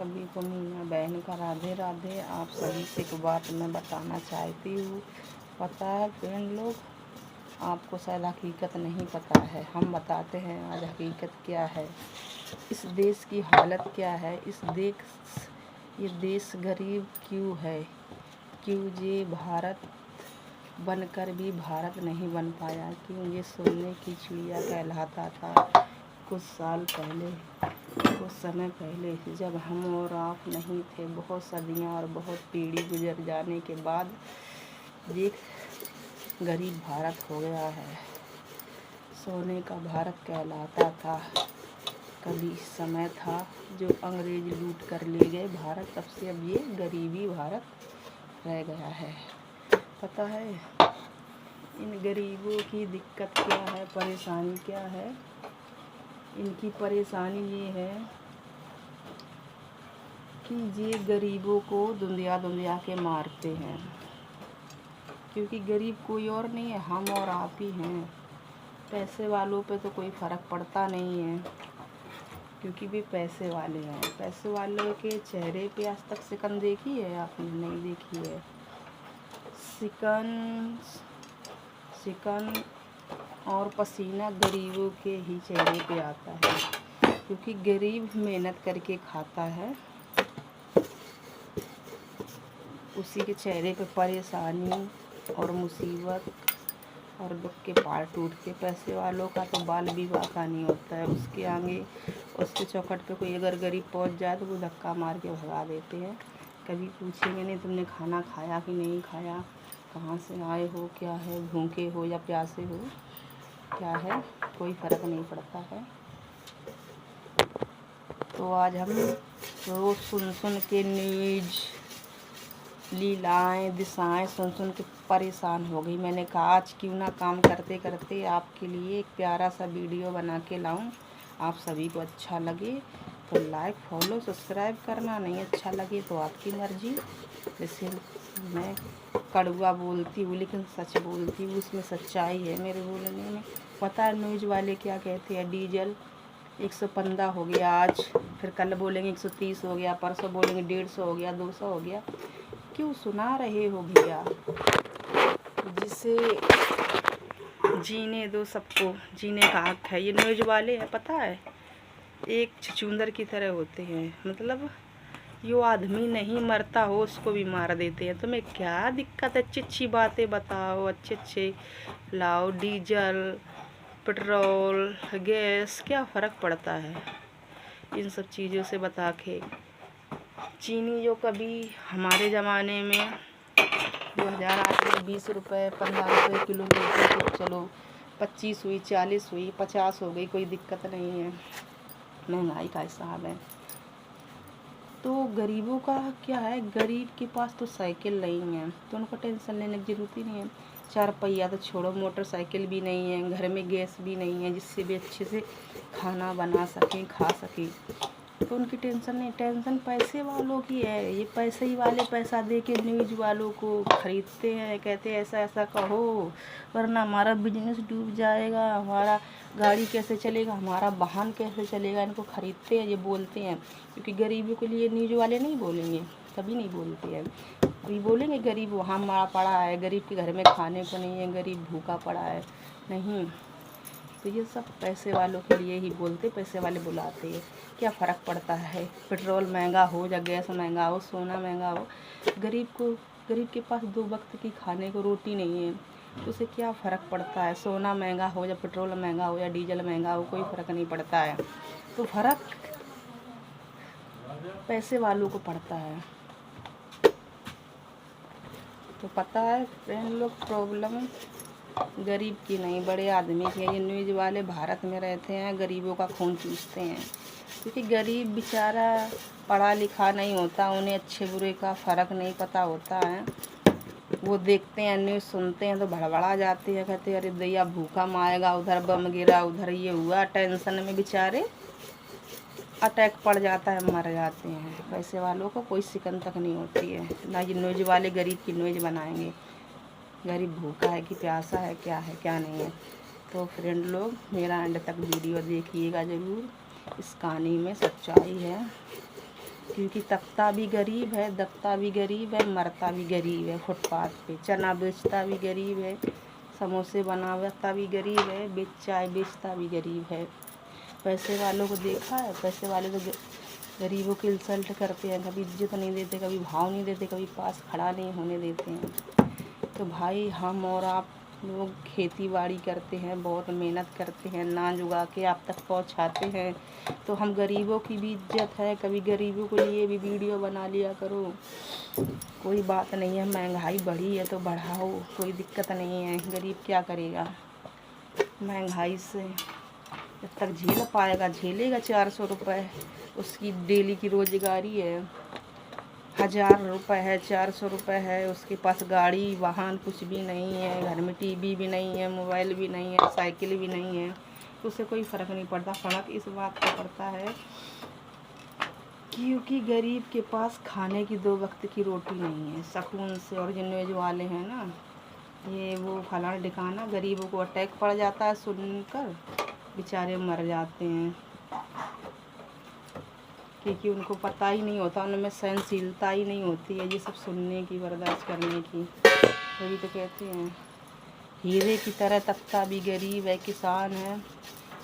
सभी को मीना बहन का राधे राधे। आप सभी से एक बात मैं बताना चाहती हूँ। पता है फ्रेंड लोग, आपको शायद हकीकत नहीं पता है, हम बताते हैं आज हकीकत क्या है, इस देश की हालत क्या है, ये देश गरीब क्यों है, क्यों ये भारत बनकर भी भारत नहीं बन पाया, क्यों ये सोने की चिड़िया कहलाता था। कुछ साल पहले, कुछ समय पहले जब हम और आप नहीं थे, बहुत सदियां और बहुत पीढ़ी गुजर जाने के बाद ये गरीब भारत हो गया है। सोने का भारत कहलाता था। कभी समय था जो अंग्रेज लूट कर ले गए भारत, तब से अब ये गरीबी भारत रह गया है। पता है इन गरीबों की दिक्कत क्या है, परेशानी क्या है? इनकी परेशानी ये है कि ये गरीबों को दुंदिया के मारते हैं, क्योंकि गरीब कोई और नहीं है, हम और आप ही हैं। पैसे वालों पे तो कोई फ़र्क पड़ता नहीं है, क्योंकि वे पैसे वाले हैं। पैसे वालों के चेहरे पे आज तक सिकन देखी है आपने? नहीं देखी है। सिकन और पसीना गरीबों के ही चेहरे पे आता है, क्योंकि गरीब मेहनत करके खाता है, उसी के चेहरे पे परेशानी और मुसीबत और दुख के पार टूटते। पैसे वालों का तो बाल विवाह का नहीं होता है, उसके आगे उसके चौखट पे कोई अगर गरीब पहुंच जाए तो वो धक्का मार के भगा देते हैं। कभी पूछेंगे नहीं तुमने खाना खाया कि नहीं खाया, कहाँ से आए हो, क्या है, भूखे हो या प्यासे हो, क्या है, कोई फ़र्क नहीं पड़ता है। तो आज हम रोज़ सुन के न्यूज़, लीलाएं, दिशाएं सुन के परेशान हो गई। मैंने कहा आज क्यों ना काम करते करते आपके लिए एक प्यारा सा वीडियो बना के लाऊं। आप सभी को अच्छा लगे तो लाइक, फॉलो, सब्सक्राइब करना, नहीं अच्छा लगे तो आपकी मर्जी। जैसे मैं कड़वा बोलती हूँ लेकिन सच बोलती हूँ, उसमें सच्चाई है मेरे बोलने में। पता है न्यूज़ वाले क्या कहते हैं? डीजल 115 हो गया आज, फिर कल बोलेंगे 130 हो गया, परसों बोलेंगे 150 हो गया, 200 हो गया। क्यों सुना रहे हो भैया? जिसे जीने दो, सबको जीने का हक है। ये न्यूज़ वाले हैं पता है, एक छछूंदर की तरह होते हैं। मतलब जो आदमी नहीं मरता हो उसको भी मार देते हैं। तुम्हें क्या दिक्कत है? अच्छी अच्छी बातें बताओ, अच्छे लाओ। डीजल, पेट्रोल, गैस, क्या फ़र्क पड़ता है इन सब चीज़ों से बता के? चीनी जो कभी हमारे ज़माने में 2008 में 20 रुपये 15 रुपये किलो मिलती थी, चलो 25 हुई, 40 हुई, 50 हो गई, कोई दिक्कत नहीं है, महंगाई का हिसाब है। तो गरीबों का क्या है, गरीब के पास तो साइकिल नहीं है तो उनको टेंशन लेने की ज़रूरत ही नहीं है। 4 पहिया तो छोड़ो, मोटरसाइकिल भी नहीं है, घर में गैस भी नहीं है जिससे भी अच्छे से खाना बना सकें, खा सकें, तो उनकी टेंशन नहीं। टेंशन पैसे वालों की है। ये पैसे ही वाले पैसा दे के न्यूज़ वालों को ख़रीदते हैं, कहते हैं ऐसा ऐसा कहो वरना हमारा बिजनेस डूब जाएगा, हमारा गाड़ी कैसे चलेगा, हमारा वाहन कैसे चलेगा। इनको ख़रीदते हैं, ये बोलते हैं, क्योंकि गरीबों के लिए न्यूज़ वाले नहीं बोलेंगे, कभी नहीं बोलते हैं। अभी बोलेंगे गरीब वहाँ मरा पड़ा है, गरीब के घर में खाने को नहीं है, गरीब भूखा पड़ा है, नहीं। तो ये सब पैसे वालों के लिए ही बोलते, पैसे वाले बुलाते हैं। क्या फ़र्क पड़ता है? पेट्रोल महंगा हो या गैस महंगा हो, सोना महंगा हो, गरीब के पास 2 वक्त की खाने को रोटी नहीं है, तो उसे क्या फ़र्क पड़ता है? सोना महंगा हो या पेट्रोल महंगा हो या डीजल महंगा हो, कोई फ़र्क नहीं पड़ता है। तो फ़र्क पैसे वालों को पड़ता है। तो पता है फ्रेंड लोग, प्रॉब्लम गरीब की नहीं, बड़े आदमी की है। ये न्यूज़ वाले भारत में रहते हैं, गरीबों का खून चूसते हैं, क्योंकि गरीब बेचारा पढ़ा लिखा नहीं होता, उन्हें अच्छे बुरे का फ़र्क नहीं पता होता है। वो देखते हैं न्यूज़, सुनते हैं तो भड़बड़ा जाते हैं, कहते हैं अरे दैया भूकंप आएगा, उधर बम गिरा, उधर ये हुआ, टेंशन में बेचारे अटैक पड़ जाता है, मर जाते हैं। पैसे वालों को कोई सिकन तक नहीं होती है ना। ये न्यूज़ वाले गरीब की न्यूज़ बनाएंगे, गरीब भूखा है कि प्यासा है, क्या है क्या नहीं है। तो फ्रेंड लोग मेरा एंड तक वीडियो देखिएगा ज़रूर। इस कहानी में सच्चाई है कि क्योंकि तकता भी गरीब है, दकता भी गरीब है, मरता भी गरीब है। फुटपाथ पे चना बेचता भी गरीब है, समोसे बनाता भी गरीब है, चाय बेचता भी गरीब है। पैसे वालों को देखा है, पैसे वाले तो गरीबों की इंसल्ट करते हैं, कभी इज्जत नहीं देते, कभी भाव नहीं देते, कभी पास खड़ा नहीं होने देते हैं। तो भाई हम और आप लोग खेती बाड़ी करते हैं, बहुत मेहनत करते हैं, नाज उगा के आप तक पहुंचाते हैं, तो हम गरीबों की भी इज्जत है। कभी गरीबों के लिए भी वीडियो बना लिया करो। कोई बात नहीं है, महंगाई बढ़ी है तो बढ़ाओ, कोई दिक्कत नहीं है। गरीब क्या करेगा महंगाई से? जब तक झेल पाएगा झेलेगा। 400 रुपये उसकी डेली की रोजगारी है, 1000 रुपये है, 400 रुपये है। उसके पास गाड़ी वाहन कुछ भी नहीं है, घर में टीवी भी नहीं है, मोबाइल भी नहीं है, साइकिल भी नहीं है, तो उससे कोई फ़र्क नहीं पड़ता। फ़र्क इस बात का पड़ता है क्योंकि गरीब के पास खाने की 2 वक्त की रोटी नहीं है सुकून से। और जो न्यूज वाले हैं ना, ये वो फलाना ढिकाना, गरीबों को अटैक पड़ जाता है, सुनकर बेचारे मर जाते हैं क्योंकि उनको पता ही नहीं होता, उनमें सहनशीलता ही नहीं होती है ये सब सुनने की, बर्दाश्त करने की। वही तो कहते हैं, हीरे की तरह तकता भी गरीब है, किसान है,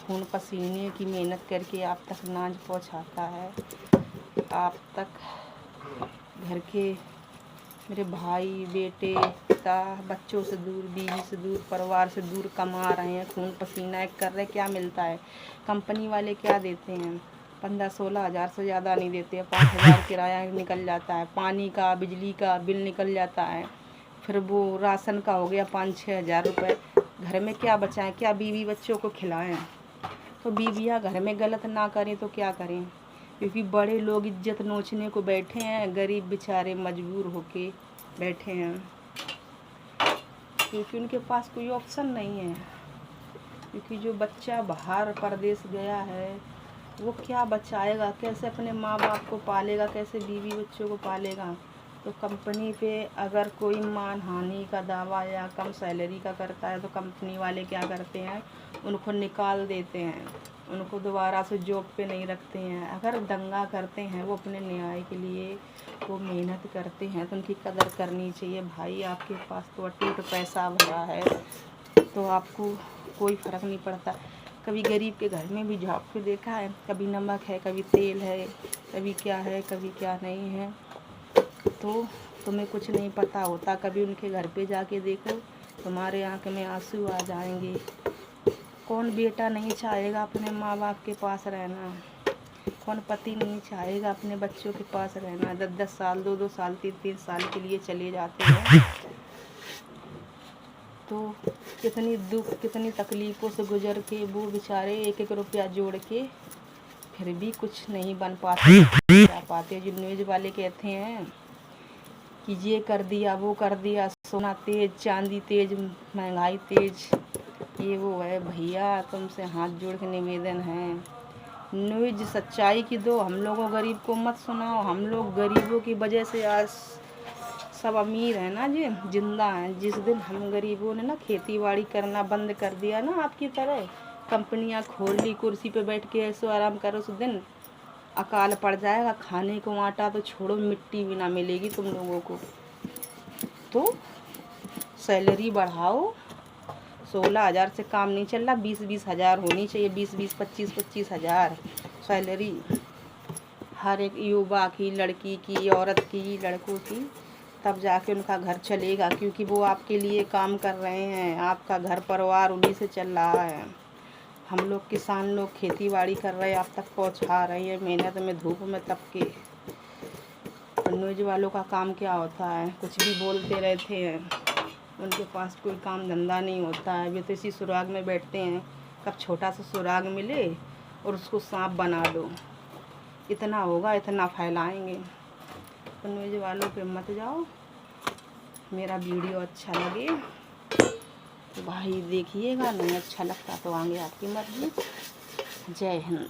खून पसीने की मेहनत करके आप तक अनाज पहुंचाता है। आप तक घर के मेरे भाई बेटे पिता बच्चों से दूर, बीवी से दूर, परिवार से दूर कमा रहे हैं, खून पसीना एक कर रहे हैं। क्या मिलता है? कंपनी वाले क्या देते हैं? 15-16 हज़ार से ज़्यादा नहीं देते हैं। 5000 किराया निकल जाता है, पानी का बिजली का बिल निकल जाता है, फिर वो राशन का हो गया 5-6 हज़ार रुपये। घर में क्या बचाएं? क्या बीवी बच्चों को खिलाएं? तो बीवियाँ घर में गलत ना करें तो क्या करें? क्योंकि बड़े लोग इज्जत नोचने को बैठे हैं, गरीब बेचारे मजबूर होके बैठे हैं क्योंकि उनके पास कोई ऑप्शन नहीं है। क्योंकि जो बच्चा बाहर परदेश गया है वो क्या बचाएगा? कैसे अपने माँ बाप को पालेगा? कैसे बीवी बच्चों को पालेगा? तो कंपनी पे अगर कोई मानहानि का दावा या कम सैलरी का करता है तो कंपनी वाले क्या करते हैं? उनको निकाल देते हैं, उनको दोबारा से जॉब पे नहीं रखते हैं। अगर दंगा करते हैं वो अपने न्याय के लिए, वो मेहनत करते हैं तो उनकी कदर करनी चाहिए। भाई आपके पास तो अटूट पैसा भरा है तो आपको कोई फ़र्क नहीं पड़ता। कभी गरीब के घर में भी झाँक के देखा है? कभी नमक है, कभी तेल है, कभी क्या है, कभी क्या नहीं है, तो तुम्हें कुछ नहीं पता होता। कभी उनके घर पे जाके देखो, तुम्हारे आँख में आंसू आ जाएंगे। कौन बेटा नहीं चाहेगा अपने माँ बाप के पास रहना? कौन पति नहीं चाहेगा अपने बच्चों के पास रहना? 10-10 साल, 2-2 साल, 3-3 साल के लिए चले जाते हैं तो कितनी दुख, कितनी तकलीफ़ों से गुजर के वो बेचारे 1-1 रुपया जोड़ के फिर भी कुछ नहीं बन पाते, क्या पाते। जो न्यूज़ वाले कहते हैं कि ये कर दिया, वो कर दिया, सोना तेज, चांदी तेज, महंगाई तेज, ये वो है। भैया तुमसे हाथ जोड़ के निवेदन है, न्यूज़ सच्चाई की दो, हम लोगों गरीब को मत सुनाओ। हम लोग गरीबों की वजह से आज सब अमीर हैं ना, जी जिंदा हैं। जिस दिन हम गरीबों ने ना खेती बाड़ी करना बंद कर दिया ना, आपकी तरह कंपनियां खोल ली, कुर्सी पे बैठ के ऐसो आराम करो, उस दिन अकाल पड़ जाएगा। खाने को आटा तो छोड़ो, मिट्टी भी ना मिलेगी तुम लोगों को। तो सैलरी बढ़ाओ, 16 हज़ार से काम नहीं चल रहा, 20-20 हज़ार होनी चाहिए। 20-20, 25-25 हज़ार सैलरी हर एक युवा की, लड़की की, औरत की, लड़कों की, तब जाके उनका घर चलेगा। क्योंकि वो आपके लिए काम कर रहे हैं, आपका घर परिवार उन्हीं से चल रहा है। हम लोग किसान लोग खेती बाड़ी कर रहे हैं, आप तक पहुंचा रहे हैं, मेहनत में, धूप में तप के। न्यूज़ वालों का काम क्या होता है? कुछ भी बोलते रहते हैं, उनके पास कोई काम धंधा नहीं होता है। वे तो इसी सुराग में बैठते हैं, कब छोटा सा सुराग मिले और उसको सांप बना दो, इतना होगा, इतना फैलाएंगे। तो न्यूज़ वालों पे मत जाओ। मेरा वीडियो अच्छा लगे तो भाई देखिएगा, नहीं अच्छा लगता तो आगे आपकी मर्जी। जय हिंद।